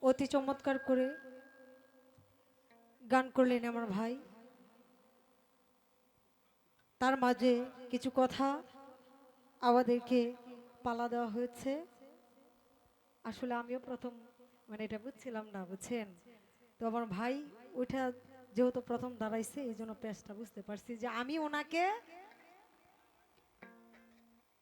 অতি চমৎকার করে গান করলেন আমার ভাই। তার মাঝে কিছু কথা আমাদেরকে পালা দেওয়া হয়েছে। আসলে আমিও প্রথম এটা বুঝছিলাম না, বুঝছেন তো। আমার ভাই ওইটা যেহেতু প্রথম দাঁড়াইছে এই জন্য পেশটা বুঝতে পারছি যে আমি ওনাকে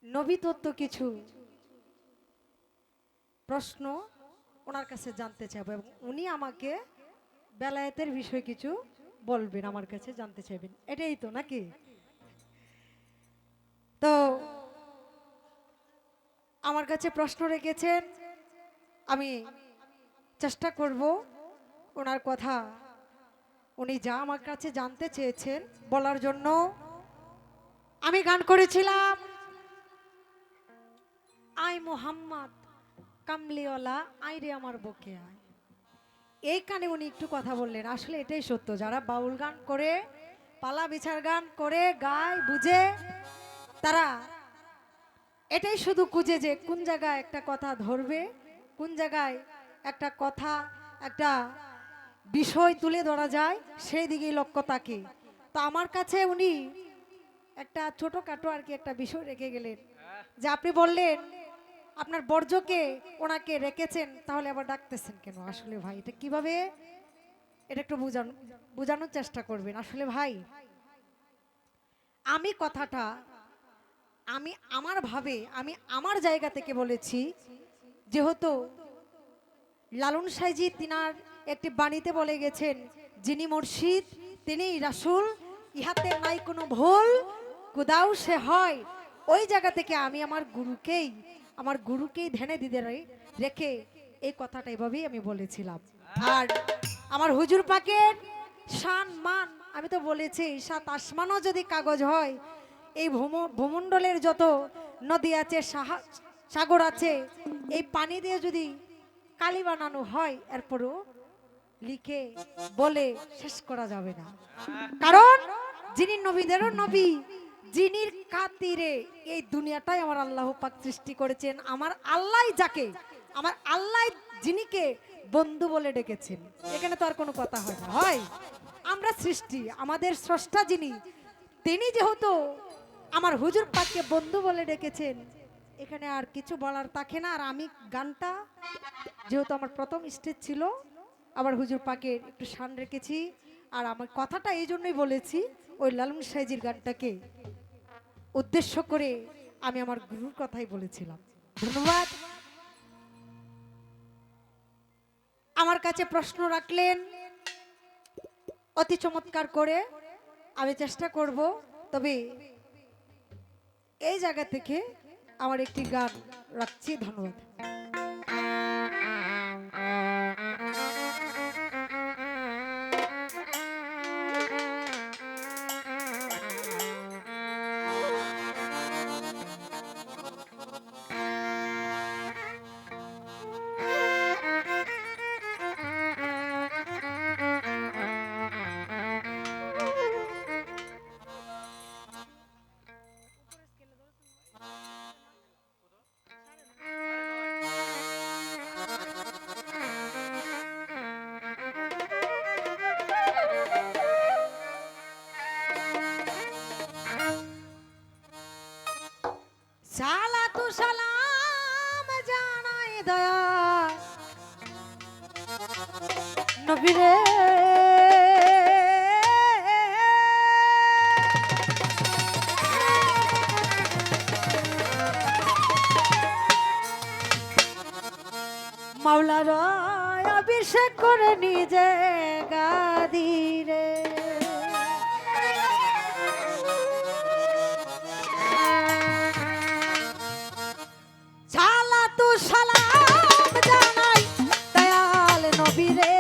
নবী তত্ত্ব কিছু প্রশ্ন ওনার কাছে জানতে চাইবো এবং উনি আমাকে বেলায়েতের বিষয় কিছু বলবেন, আমার কাছে জানতে চাইবেন, এটাই তো নাকি? তো আমার কাছে প্রশ্ন রেখেছেন, আমি চেষ্টা করব ওনার কথা উনি যা আমার কাছে জানতে চেয়েছেন বলার জন্য। আমি গান করেছিলাম আয় মোহাম্মদ কামলিওয়ালা আয় রে আমার বকে আয়। এই কানে উনি একটু কথা বললেন। আসলে এটাই সত্য, যারা বাউল গান করে, পালা বিচার গান করে, গায়, বুঝে, তারা এটাই শুধু খুঁজে যে কোন জায়গায় একটা কথা ধরবে, কোন জায়গায় একটা কথা, একটা বিষয় তুলে ধরা যায়, সেই দিকেই লক্ষ্য থাকে। তো আমার কাছে উনি একটা ছোটখাটো আর কি একটা বিষয় রেখে গেলেন, যে আপনি বললেন আপনার বর্জ্যকে ওনাকে রেখেছেন, তাহলে আবার ডাকতেছেন কেন? আসলে ভাই এটা কিভাবে, এটা একটু বোঝানোর চেষ্টা করবেন। আসলে ভাই আমি কথাটা আমি আমি আমার জায়গা থেকে বলেছি, যেহেতু লালন সাইজি তিনার একটি বাণীতে বলে গেছেন, যিনি মুর্শিদ তিনিই রাসূল, ইহাতে নাই কোনো ভুল, কুদাও সে হয়। ওই জায়গা থেকে আমি আমার গুরুকেই ধ্যানে দিতে রেখে এই কথাটা এভাবেই আমি বলেছিলাম। আর আমার হুজুর পাকের শান মান আমি তো বলেছি, সাত আসমানও যদি কাগজ হয়, এই ভূমণ্ডলের যত নদী আছে, সাগর আছে, এই পানি দিয়ে যদি কালি বানানো হয়, এরপরও লিখে বলে শেষ করা যাবে না। কারণ যিনি নবীদেরও নবী, যিনির খাতিরে এই দুনিয়াটাই আমার আল্লাহ পাক সৃষ্টি করেছেন, আমার আল্লাহ যিনিকে বন্ধু বলে ডেকেছেন, এখানে তো আর কোনো কথা হয় না। হয় আমরা সৃষ্টি, আমাদের স্রষ্টা যিনি, তিনি যেহেতু আমার হুজুর পাককে বন্ধু বলে ডেকেছেন, এখানে আর কিছু বলার থাকে না। আর আমি গানটা যেহেতু আমার প্রথম স্টেজ ছিল, আবার হুজুর পাকের একটু শান রেখেছি। আর আমার কথাটা এই জন্যই বলেছি, ওই লালন সাইজির গানটাকে উদ্দেশ্য করে আমি আমার গুরুর কথাই বলেছিলাম। ধন্যবাদ। আমার কাছে প্রশ্ন রাখলেন অতি চমৎকার করে, আমি চেষ্টা করব। তবে এই জায়গা থেকে আমার একটি গান রাখছি। ধন্যবাদ। সালাতু সালাম জানাই দয়া নবীরে, মাওলার অভিষেক করে নিজে গাদিরে। সালাতু সালাম জানাই দয়াল নবীরে,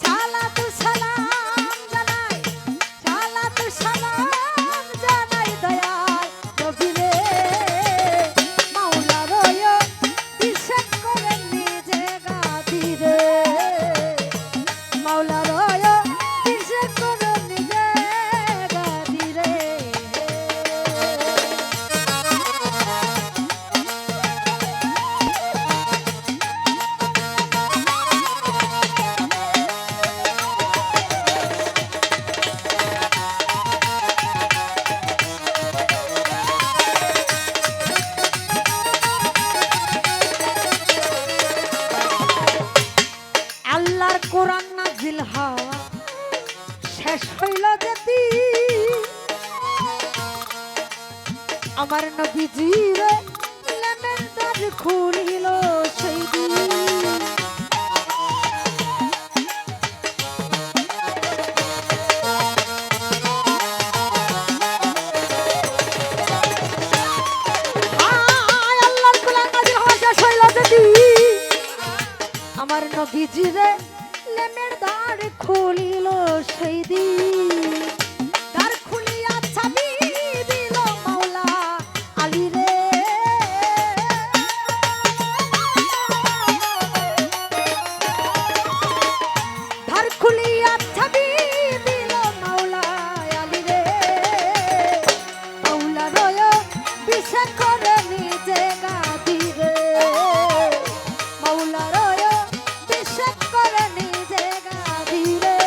সালাতু সালাম জানাই, সালাতু সালাম জানাই দয়াল নবীরে, মাওলার অভিষেক করে নিজে গাদিরে, মাওলার অভিষেক করে নিজে গাদিরে। আমার নবীজি রে লেমের দ্বার খুলিল সেই দিন। আমার নবীজি রে লেমের দ্বার খুলিল সেই দিন। দ্বার খুলিয়া চাবি দিল মাওলা আলী রে। দ্বার খুলিয়া চাবি দিল মাওলা আলী রে। মাওলা রয় বিষে করে নিজে গাদি রে। মাওলা রয় বিষে করে নিজে গাদি রে।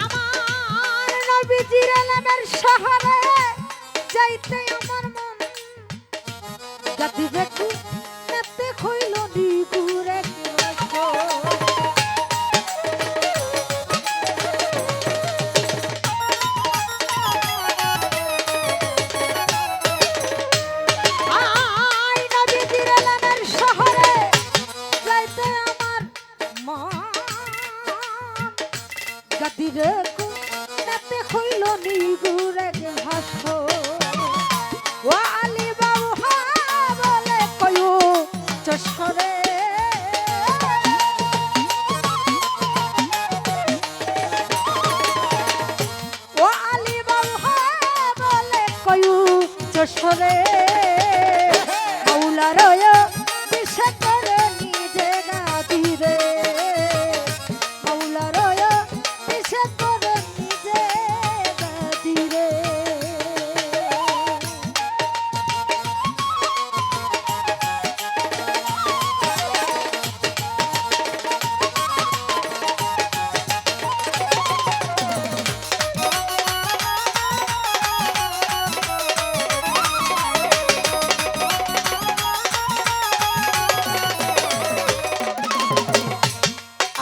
আমার নবীজির আলমের শহরে যাইতে আমার মন জাতি দেখু নেতে খইল নিগুরে কিরকম। আই নবীজির আলমের শহরে যাইতে আমার মন জাতি দেখু নেতে খইল নিগুরে হাসো। ও আলী বাবু বলে কয়ু চশরে। ও আলী বাবু বলে কয়ু চশরে। মাওলা রয় বিষে করে নিজে গাদি রে। মাওলা রয় বিষে করে নিজে গাদি রে।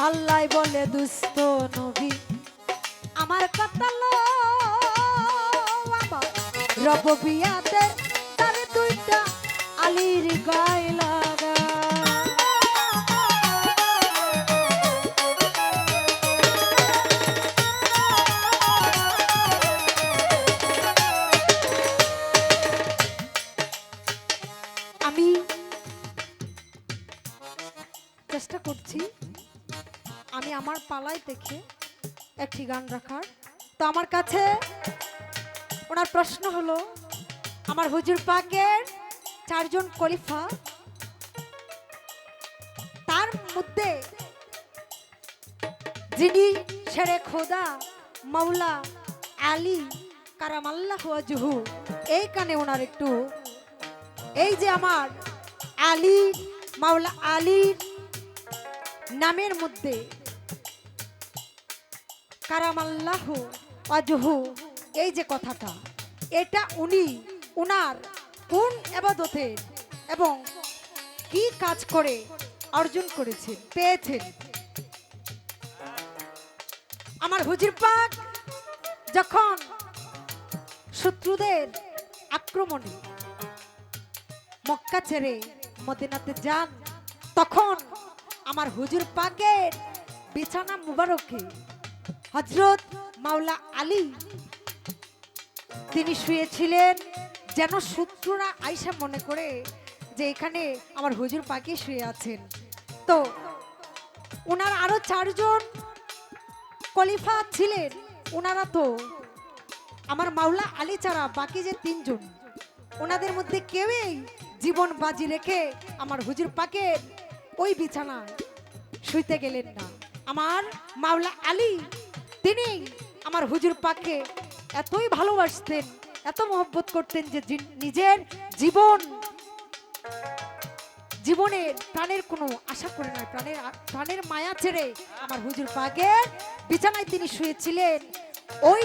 আল্লাহ বলে দুস্থ নবী আমার কথা লো। আমার রব বিয়াতে তার দুইটা আলীর গায়ে লাগা। আমি চেষ্টা করছি আমি আমার পালায় দেখে একটি গান রাখার। তো আমার কাছে ওনার প্রশ্ন হলো আমার হুজুর পাকের চারজন খলিফা, তার মধ্যে যিনি শেরে খোদা মাওলা আলী কারামাল্লাহু ওয়াজহু, এই কানে ওনার একটু এই যে আমার আলী মাওলা আলীর নামের মধ্যে কারামাল্লাহু ওয়াজহু এই যে কথাটা, এটা উনি উনার কোন ইবাদতের এবং কি কাজ করে অর্জন করেছেন পেয়েছেন। আমার হুজুর পাক যখন শত্রুদের আক্রমণে মক্কা ছেড়ে মদিনাতে যান, তখন আমার হুজুর পাকের বিছানা মুবারকে হযরত মাওলা আলী তিনি শুয়েছিলেন, যেন শত্রুরা আয়েশা মনে করে যে এখানে আমার হুজুর পাকে শুয়ে আছেন। তো ওনার আরো চারজন খলিফা ছিলেন, ওনারা তো আমার মাওলা আলী ছাড়া বাকি যে তিনজন, ওনাদের মধ্যে কেউই জীবন বাজি রেখে আমার হুজুর পাকের ওই বিছানায় শুইতে গেলেন না। আমার মাওলা আলী তিনি আমার হুজুর পাককে এতই ভালোবাসতেন, এত মহব্বত করতেন যে নিজের জীবনে প্রাণের কোনো আশা করে নয়, প্রাণের মায়া ছেড়ে আমার হুজুর পাকের বিছানায় তিনি শুয়েছিলেন। ওই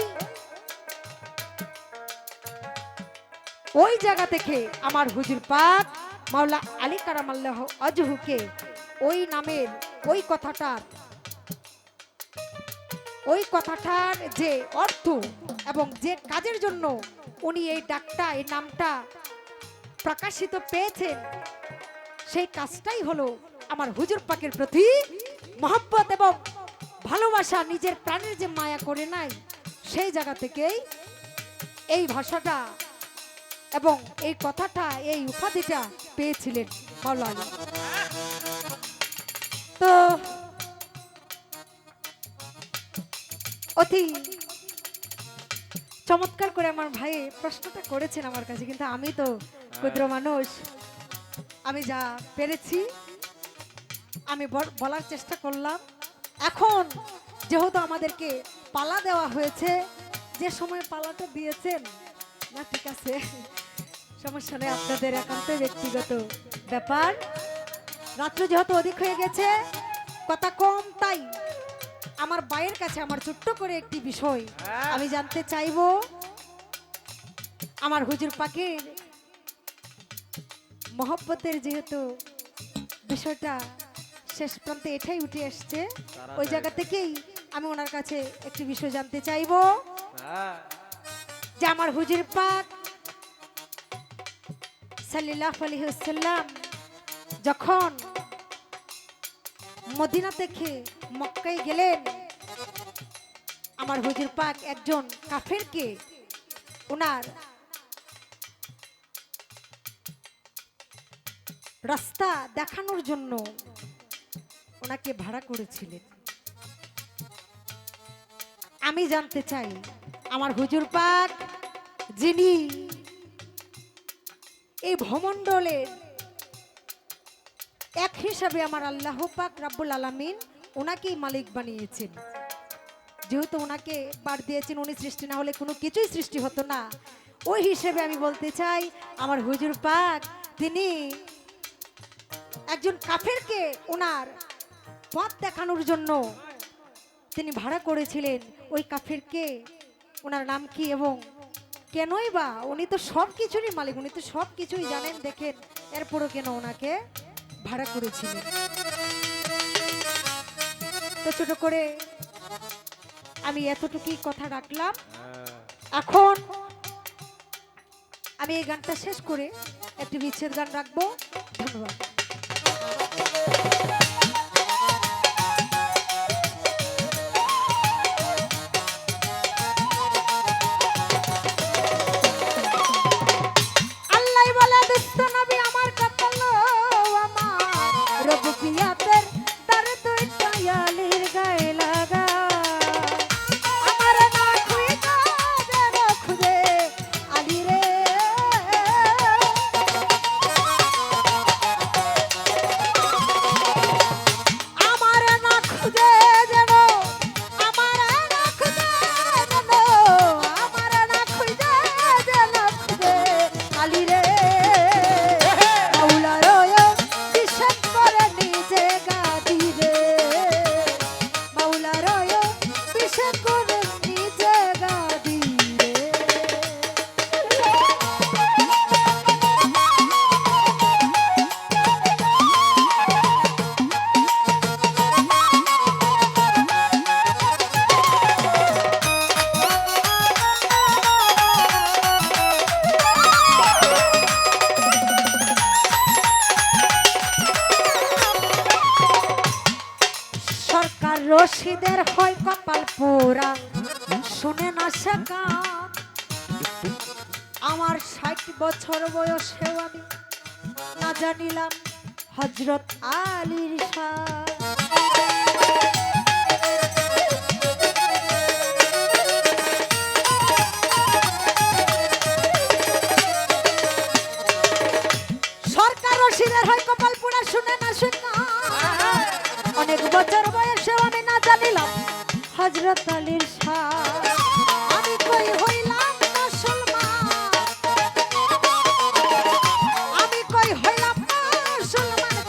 ওই জায়গা থেকে আমার হুজুর পাক মাওলা আলী কারামাল্লাহ ওয়াজহুকে ওই নামের ওই কথাটার যে অর্থ এবং যে কাজের জন্য উনি এই ডাকটা, এই নামটা প্রকাশিত পেয়েছেন, সেই কাজটাই হলো আমার হুজুর পাকের প্রতি মহব্বত এবং ভালোবাসা। নিজের প্রাণের যে মায়া করে নাই, সেই জায়গা থেকেই এই ভাষাটা এবং এই কথাটা, এই উপাধিটা পেয়েছিলেন মাওলানা। তো অতি চমৎকার করে আমার ভাই প্রশ্নটা করেছেন আমার কাছে, কিন্তু আমি তো ক্ষুদ্র মানুষ, আমি যা পেরেছি আমি বলার চেষ্টা করলাম। এখন যেহেতু আমাদেরকে পালা দেওয়া হয়েছে, যে সময় পালাটা দিয়েছেন না, ঠিক আছে, সমস্যা নেই, আপনাদের একান্ত ব্যক্তিগত ব্যাপার। রাত্র যেহেতু অধিক হয়ে গেছে, কথা কম, তাই আমার ভাইয়ের কাছে আমার ছোট্ট করে একটি বিষয় আমি জানতে চাইব। আমার হুজুর পাকের মহব্বতের যেহেতু বিষয়টা শেষ প্রান্তে এটাই উঠে আসছে, ওই জায়গা থেকেই আমি ওনার কাছে একটি বিষয় জানতে চাইব যে আমার হুজুর পাক সাল্লাল্লাহু আলাইহি ওয়াসাল্লাম যখন মদিনা থেকে মক্কায় গেলেন, আমার হুজুর পাক একজন কাফেরকে ওনার রাস্তা দেখানোর জন্য ওনাকে ভাড়া করেছিলেন। আমি জানতে চাই আমার হুজুর পাক যিনি এই ভূমণ্ডলের এক হিসাবে আমার আল্লাহ পাক রাব্বুল আলামিন ওনাকেই মালিক বানিয়েছেন, যেহেতু ওনাকে পার দিয়েছেন, উনি সৃষ্টি না হলে কোনো কিছুই সৃষ্টি হতো না। ওই হিসেবে আমি বলতে চাই আমার হুজুর পাক তিনি একজন কাফেরকে ওনার পথ দেখানোর জন্য তিনি ভাড়া করেছিলেন। ওই কাফেরকে ওনার নাম কি এবং কেনই বা, উনি তো সব কিছুরই মালিক, উনি তো সব কিছুই জানেন, দেখেন, এরপরও কেন ওনাকে ভাড়া করেছিলেন। তো ছোট করে আমি এতটুকুই কথা রাখলাম। এখন আমি এই গানটা শেষ করে একটি বিচ্ছেদ গান রাখবো। ধন্যবাদ। রশিদের হয় কপাল পোড়া, শুনে না শেখা। আমার 60 বছর বয়সেও আমি না জানিলাম হযরত আলীর শান। সরকার রশিদের হয় কপাল পোড়া, শুনে না শেখা। অনেক বছর বয়সেও আমি না জানিলাম হযরত আলীর শান। আমি কই হইলাম মুসলমান, আমি কই হইলাম মুসলমান,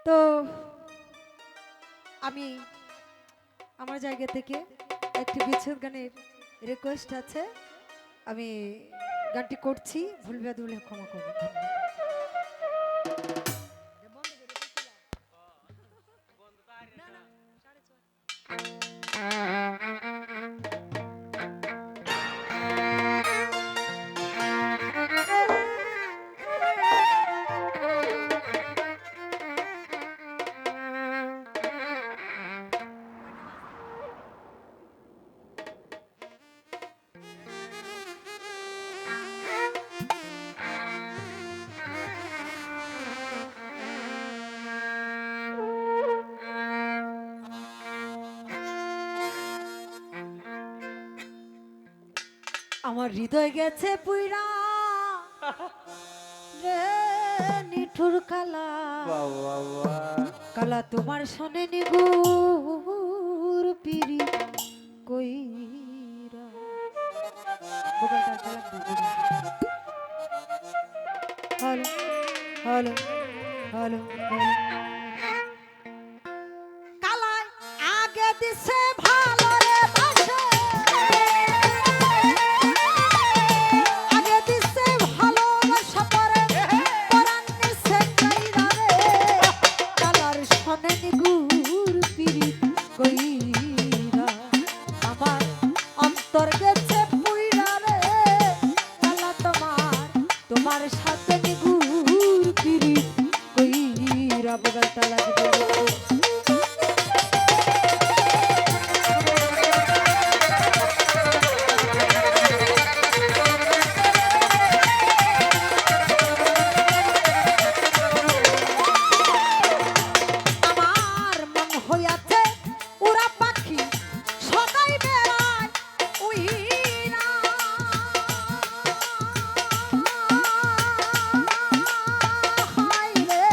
তো আমি আমার জায়গা থেকে একটি বিচ্ছেদ গানের রিকোয়েস্ট আছে, আমি গানটি করছি, ভুল বেয়াদবি হলে ক্ষমা করবেন, ধন্যবাদ। আমার হৃদয় গেছে পুইরা রে নিঠুর কালা, কালা তোমার শোনে নিগুর পিরি কইরা বোকাটা চালাক দিবি। হ্যালো হ্যালো হ্যালো কালায় আগে দিছে ভালো রে বাসে, আগে দিছে ভালোবাসা পরে পরাণ নিছে কাইরা রে, কালার শোনে নিগুর পিরি কইরা আমার অন্তর গেছে পুইরা রে, কালা তোমার সাথে নিগুর পিরি কইরা বগালটা লাগবে। আমার মন হইয়াছে উড়া পাখি সদাই বেড়ায় উইরা, হায় রে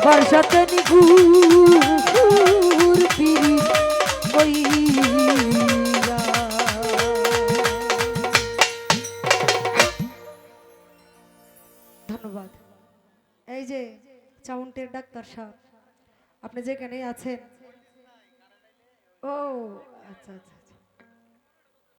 সবার সাথে নিগুর পিরি কইরা। ধন্যবাদ। এই যে চাউন্টের ডাক্তার সাহেব, আপনি যেখানে আছেন, ও আচ্ছা আচ্ছা,